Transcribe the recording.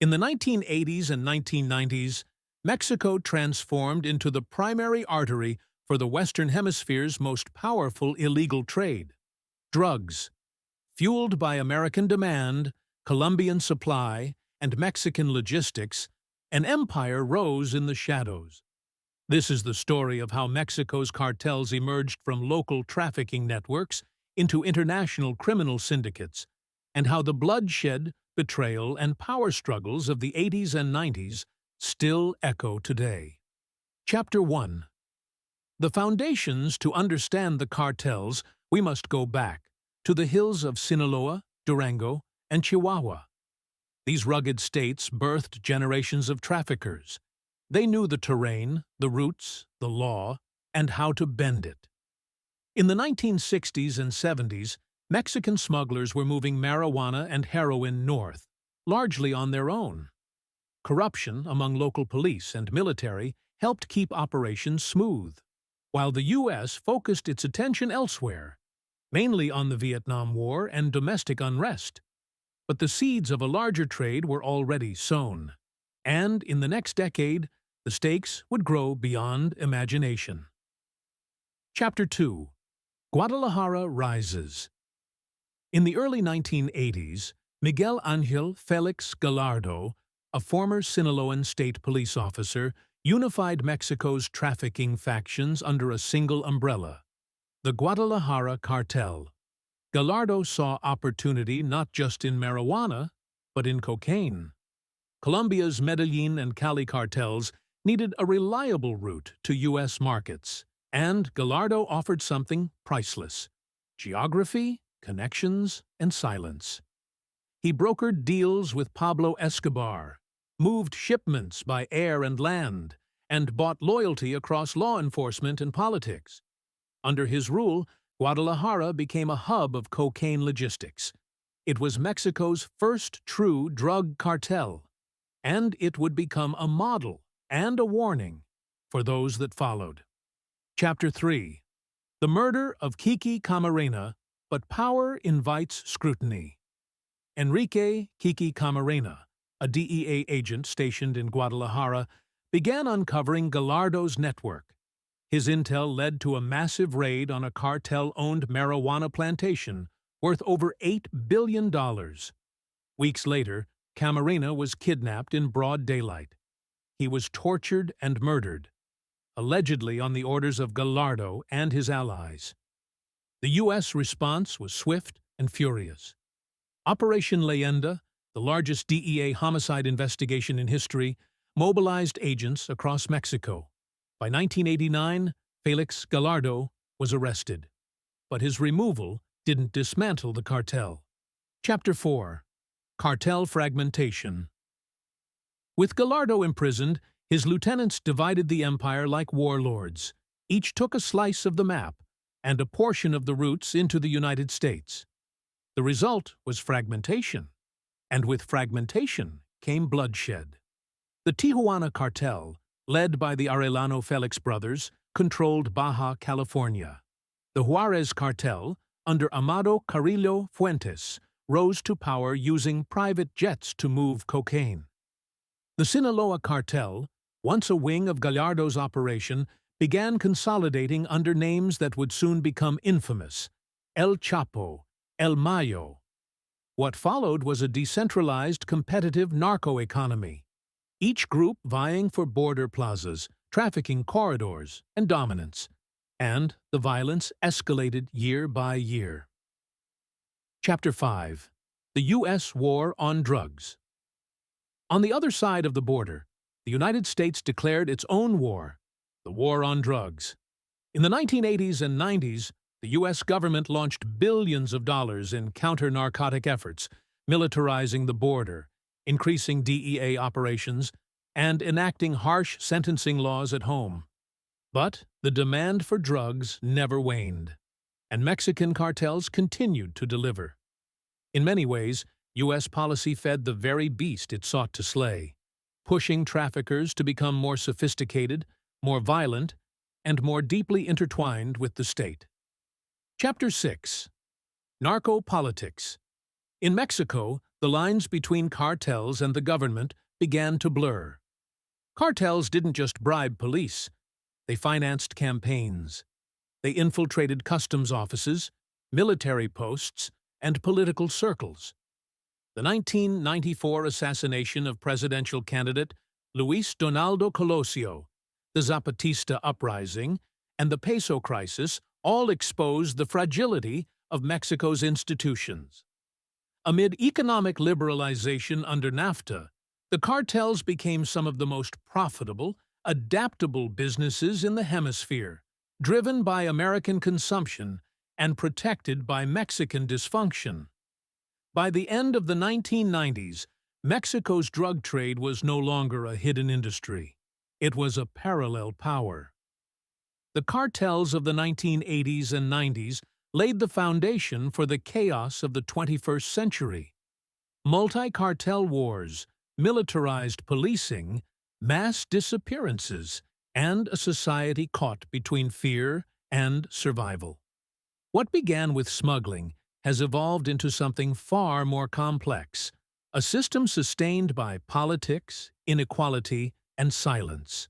In the 1980s and 1990s, Mexico transformed into the primary artery for the Western Hemisphere's most powerful illegal trade, drugs. Fueled by American demand, Colombian supply, and Mexican logistics, an empire rose in the shadows. This is the story of how Mexico's cartels emerged from local trafficking networks into international criminal syndicates, and how the bloodshed, betrayal, and power struggles of the 80s and 90s still echo today. Chapter 1. The foundations to understand the cartels, we must go back to the hills of Sinaloa, Durango, and Chihuahua. These rugged states birthed generations of traffickers. They knew the terrain, the routes, the law, and how to bend it. In the 1960s and 70s, Mexican smugglers were moving marijuana and heroin north, largely on their own. Corruption among local police and military helped keep operations smooth, while the U.S. focused its attention elsewhere, mainly on the Vietnam War and domestic unrest. But the seeds of a larger trade were already sown, and in the next decade, the stakes would grow beyond imagination. Chapter 2. Guadalajara rises. In the early 1980s, Miguel Ángel Félix Gallardo, a former Sinaloan state police officer, unified Mexico's trafficking factions under a single umbrella, the Guadalajara Cartel. Gallardo saw opportunity not just in marijuana, but in cocaine. Colombia's Medellin and Cali cartels needed a reliable route to U.S. markets, and Gallardo offered something priceless: geography, connections, and silence. He brokered deals with Pablo Escobar, moved shipments by air and land, and bought loyalty across law enforcement and politics. Under his rule, Guadalajara became a hub of cocaine logistics. It was Mexico's first true drug cartel, and it would become a model and a warning for those that followed. Chapter 3. The murder of Kiki Camarena, but power invites scrutiny. Enrique Kiki Camarena, a DEA agent stationed in Guadalajara, began uncovering Gallardo's network. His intel led to a massive raid on a cartel-owned marijuana plantation worth over $8 billion. Weeks later, Camarena was kidnapped in broad daylight. He was tortured and murdered, allegedly on the orders of Gallardo and his allies. The U.S. response was swift and furious. Operation Leyenda, the largest DEA homicide investigation in history, mobilized agents across Mexico. By 1989, Felix Gallardo was arrested, but his removal didn't dismantle the cartel. Chapter 4. Cartel Fragmentation. With Gallardo imprisoned, his lieutenants divided the empire like warlords. Each took a slice of the map and a portion of the routes into the United States. The result was fragmentation, and with fragmentation came bloodshed. The Tijuana cartel, led by the Arellano Felix brothers, controlled Baja California. The Juarez cartel, under Amado Carrillo Fuentes, rose to power using private jets to move cocaine. The Sinaloa cartel, once a wing of Gallardo's operation, began consolidating under names that would soon become infamous: El Chapo, El Mayo. What followed was a decentralized, competitive narco-economy, each group vying for border plazas, trafficking corridors, and dominance. And the violence escalated year by year. Chapter 5. The U.S. War on Drugs. On the other side of the border, the United States declared its own war, the war on drugs. In the 1980s and 90s, the U.S. government launched billions of dollars in counter-narcotic efforts, militarizing the border, increasing DEA operations, and enacting harsh sentencing laws at home. But the demand for drugs never waned, and Mexican cartels continued to deliver. In many ways, U.S. policy fed the very beast it sought to slay, pushing traffickers to become more sophisticated, more violent, and more deeply intertwined with the state. Chapter 6. Narco-Politics. In Mexico, The lines between cartels and the government began to blur. Cartels didn't just bribe police. They financed campaigns. They infiltrated customs offices, military posts, and political circles. The 1994 assassination of presidential candidate Luis Donaldo Colosio, the Zapatista uprising, and the peso crisis all exposed the fragility of Mexico's institutions. Amid economic liberalization under NAFTA, the cartels became some of the most profitable, adaptable businesses in the hemisphere, driven by American consumption and protected by Mexican dysfunction. By the end of the 1990s, Mexico's drug trade was no longer a hidden industry. It was a parallel power. The cartels of the 1980s and 90s laid the foundation for the chaos of the 21st century. Multi-cartel wars, militarized policing, mass disappearances, and a society caught between fear and survival. What began with smuggling has evolved into something far more complex, a system sustained by politics, inequality, and silence.